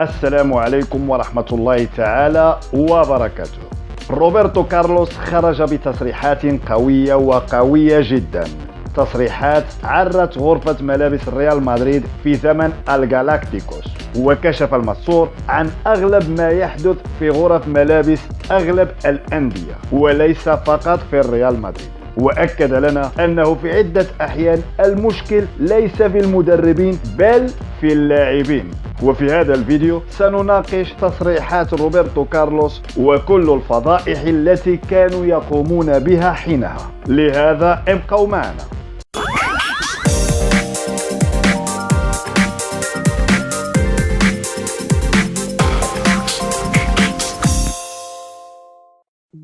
السلام عليكم ورحمة الله تعالى وبركاته. روبرتو كارلوس خرج بتصريحات قوية جدا. تصريحات عرت غرفة ملابس ريال مدريد في زمن الجالاكتيكوس، وكشف المستور عن أغلب ما يحدث في غرف ملابس أغلب الأندية وليس فقط في الريال مدريد. وأكد لنا أنه في عدة أحيان المشكل ليس في المدربين بل في اللاعبين. وفي هذا الفيديو سنناقش تصريحات روبرتو كارلوس وكل الفضائح التي كانوا يقومون بها حينها، لهذا ابقوا معنا.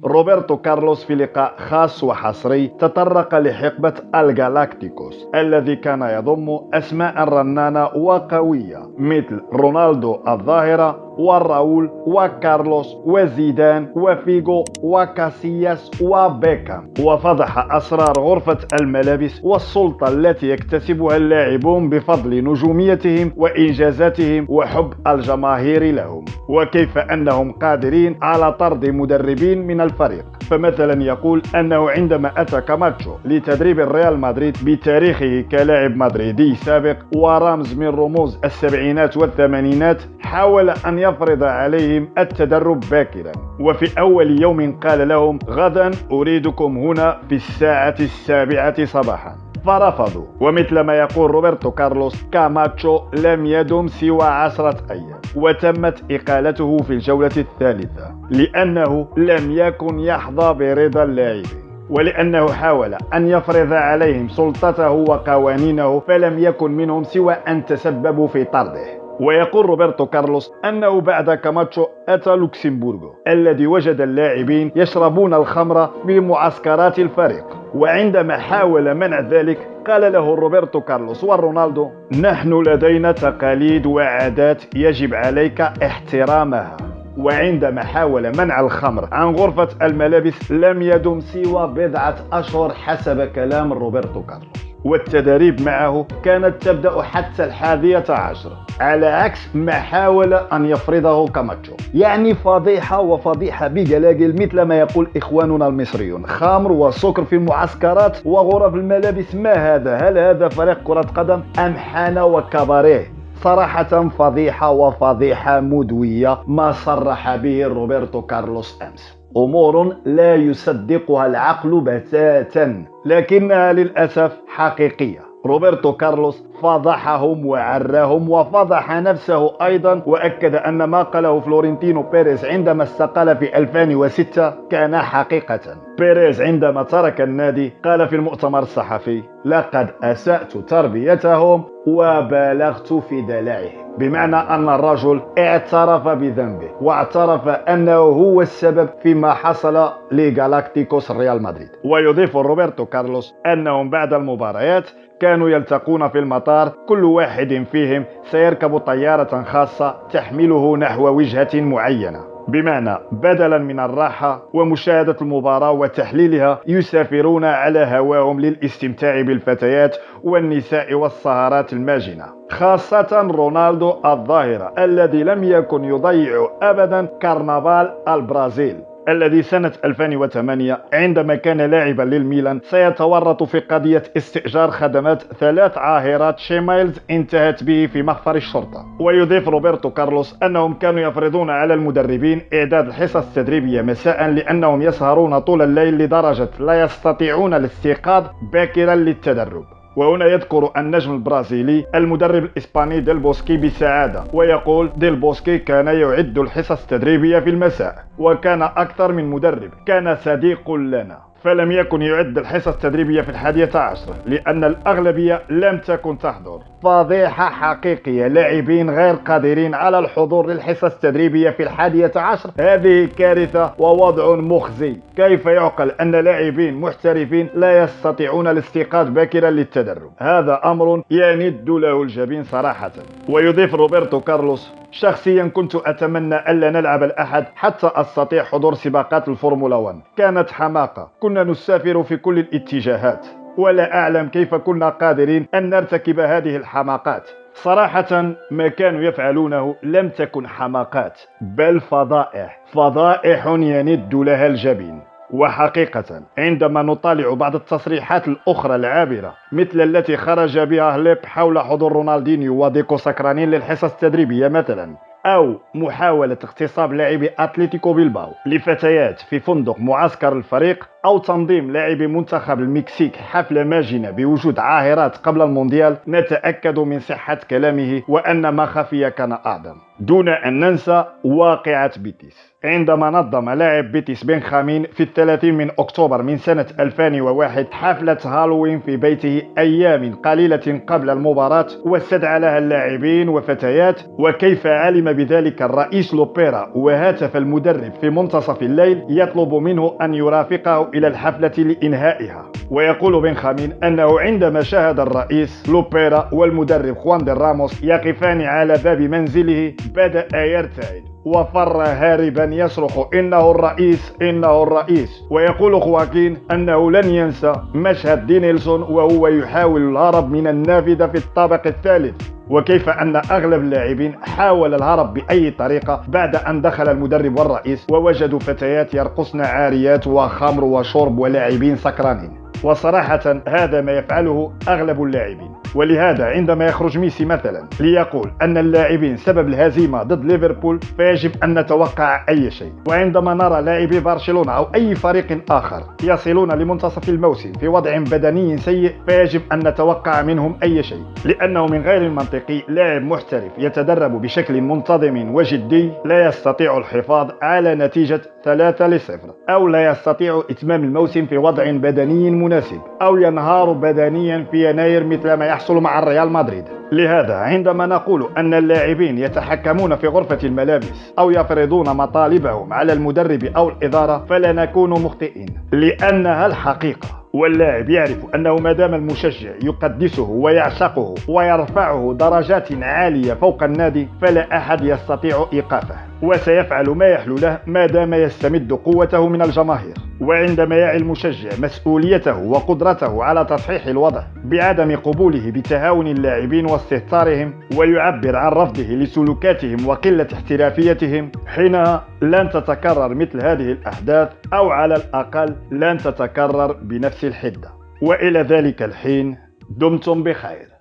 روبرتو كارلوس في لقاء خاص وحصري تطرق لحقبة الجالاكتيكوس الذي كان يضم أسماء رنانة وقوية مثل رونالدو الظاهرة وراول وكارلوس وزيدان وفيغو وكاسياس وبيكام، وفضح أسرار غرفة الملابس والسلطة التي يكتسبها اللاعبون بفضل نجوميتهم وإنجازاتهم وحب الجماهير لهم، وكيف أنهم قادرين على طرد مدربين من الفريق. فمثلا يقول أنه عندما أتى كاماتشو لتدريب الريال مدريد بتاريخه كلاعب مدريدي سابق ورمز من رموز السبعينات والثمانينات، حاول أن يفرض عليهم التدرب باكرا، وفي أول يوم قال لهم: غدا أريدكم هنا في الساعة 7 صباحا، فرفضوا. ومثل ما يقول روبرتو كارلوس، كاماتشو لم يدم سوى 10 أيام وتمت إقالته في الجولة الثالثة لأنه لم يكن يحظى برضا اللاعبين، ولأنه حاول أن يفرض عليهم سلطته وقوانينه فلم يكن منهم سوى أن تسببوا في طرده. ويقول روبرتو كارلوس أنه بعد كاماتشو أتى لوكسمبورغو الذي وجد اللاعبين يشربون الخمر بمعسكرات الفريق، وعندما حاول منع ذلك قال له روبرتو كارلوس ورونالدو: نحن لدينا تقاليد وعادات يجب عليك احترامها. وعندما حاول منع الخمر عن غرفة الملابس لم يدم سوى 1 أشهر حسب كلام روبرتو كارلوس، والتدريب معه كانت تبدأ حتى 11 على عكس ما حاول أن يفرضه كاماتشو. يعني فضيحة وفضيحة بجلاجل مثل ما يقول إخواننا المصريون. خمر وسكر في المعسكرات وغرف الملابس، ما هذا؟ هل هذا فريق كرة قدم أم حانة وكباريه؟ صراحة فضيحة وفضيحة مدوية ما صرح به روبرتو كارلوس أمس، أمور لا يصدقها العقل بتاتا لكنها للأسف حقيقية. روبرتو كارلوس فضحهم وعراهم وفضح نفسه أيضا، وأكد أن ما قاله فلورنتينو بيريز عندما استقال في 2006 كان حقيقة. بيريز عندما ترك النادي قال في المؤتمر الصحفي: لقد أسأت تربيتهم وبالغت في دلعهم، بمعنى أن الرجل اعترف بذنبه واعترف أنه هو السبب فيما حصل لجالاكتيكوس ريال مدريد. ويضيف روبرتو كارلوس أنهم بعد المباريات كانوا يلتقون في المطار، كل واحد فيهم سيركب طيارة خاصة تحمله نحو وجهة معينة، بمعنى بدلا من الراحة ومشاهدة المباراة وتحليلها يسافرون على هواهم للاستمتاع بالفتيات والنساء والسهرات الماجنة، خاصة رونالدو الظاهرة الذي لم يكن يضيع أبدا كرنفال البرازيل الذي سنة 2008 عندما كان لاعبا للميلان سيتورط في قضية استئجار خدمات 3 عاهرات شيمايلز انتهت به في مخفر الشرطة. ويضيف روبرتو كارلوس أنهم كانوا يفرضون على المدربين إعداد الحصص التدريبية مساء لأنهم يسهرون طول الليل لدرجة لا يستطيعون الاستيقاظ باكرا للتدرب. وهنا يذكر النجم البرازيلي المدرب الإسباني ديل بوسكي بسعادة، ويقول: ديل بوسكي كان يعد الحصص التدريبية في المساء وكان أكثر من مدرب، كان صديق لنا، فلم يكن يعد الحصص التدريبية في 11 لأن الأغلبية لم تكن تحضر. فضيحة حقيقية، لاعبين غير قادرين على الحضور للحصص التدريبية في 11، هذه كارثة ووضع مخزي. كيف يعقل أن لاعبين محترفين لا يستطيعون الاستيقاظ باكرا للتدرب؟ هذا أمر يند له الجبين صراحة. ويضيف روبرتو كارلوس: شخصيا كنت أتمنى ألا نلعب الأحد حتى أستطيع حضور سباقات الفورمولا 1، كانت حماقة، كنا نسافر في كل الاتجاهات ولا أعلم كيف كنا قادرين أن نرتكب هذه الحماقات. صراحة ما كانوا يفعلونه لم تكن حماقات، بل فضائح، فضائح يند لها الجبين. وحقيقة عندما نطالع بعض التصريحات الأخرى العابرة مثل التي خرج بها هليب حول حضور رونالدينيو وديكو سكرانين للحصص التدريبية مثلا، أو محاولة اغتصاب لاعبي أتلتيكو بيلباو لفتيات في فندق معسكر الفريق، أو تنظيم لاعبي منتخب المكسيك حفلة ماجنة بوجود عاهرات قبل المونديال، نتأكد من صحة كلامه وأن ما خفي كان أعظم. دون أن ننسى واقعة بيتيس عندما نظم لاعب بيتيس بنخامين في 30 من أكتوبر من سنة 2001 حفلة هالوين في بيته أيام قليلة قبل المباراة، واستدعى لها اللاعبين وفتيات، وكيف علم بذلك الرئيس لوبيرا وهاتف المدرب في منتصف الليل يطلب منه أن يرافقه إلى الحفلة لإنهائها. ويقول بنخامين أنه عندما شاهد الرئيس لوبيرا والمدرب خوان دي راموس يقفان على باب منزله بدأ يرتعد وفر هاربا يصرخ إنه الرئيس إنه الرئيس. ويقول خواكين أنه لن ينسى مشهد دي نيلسون وهو يحاول الهرب من النافذة في الطابق الثالث، وكيف أن أغلب اللاعبين حاول الهرب بأي طريقة بعد أن دخل المدرب والرئيس ووجدوا فتيات يرقصن عاريات وخمر وشرب ولاعبين سكرانين. وصراحة هذا ما يفعله أغلب اللاعبين. ولهذا عندما يخرج ميسي مثلا ليقول أن اللاعبين سبب الهزيمة ضد ليفربول فيجب أن نتوقع أي شيء. وعندما نرى لاعبي برشلونة أو أي فريق آخر يصلون لمنتصف الموسم في وضع بدني سيء فيجب أن نتوقع منهم أي شيء، لأنه من غير المنطقي لاعب محترف يتدرب بشكل منتظم وجدي لا يستطيع الحفاظ على نتيجة 3-0، أو لا يستطيع إتمام الموسم في وضع بدني مناسب، أو ينهار بدنيا في يناير مثل ما يحصل مع الريال مدريد. لهذا عندما نقول أن اللاعبين يتحكمون في غرفة الملابس أو يفرضون مطالبهم على المدرب أو الإدارة فلا نكون مخطئين، لأنها الحقيقة. واللاعب يعرف أنه ما دام المشجع يقدسه ويعشقه ويرفعه درجات عالية فوق النادي فلا أحد يستطيع إيقافه، وسيفعل ما يحلو له ما دام يستمد قوته من الجماهير. وعندما يعي المشجع مسؤوليته وقدرته على تصحيح الوضع بعدم قبوله بتهاون اللاعبين واستهتارهم ويعبر عن رفضه لسلوكاتهم وقلة احترافيتهم، حينها لن تتكرر مثل هذه الأحداث، أو على الأقل لن تتكرر بنفس الحدة. وإلى ذلك الحين دمتم بخير.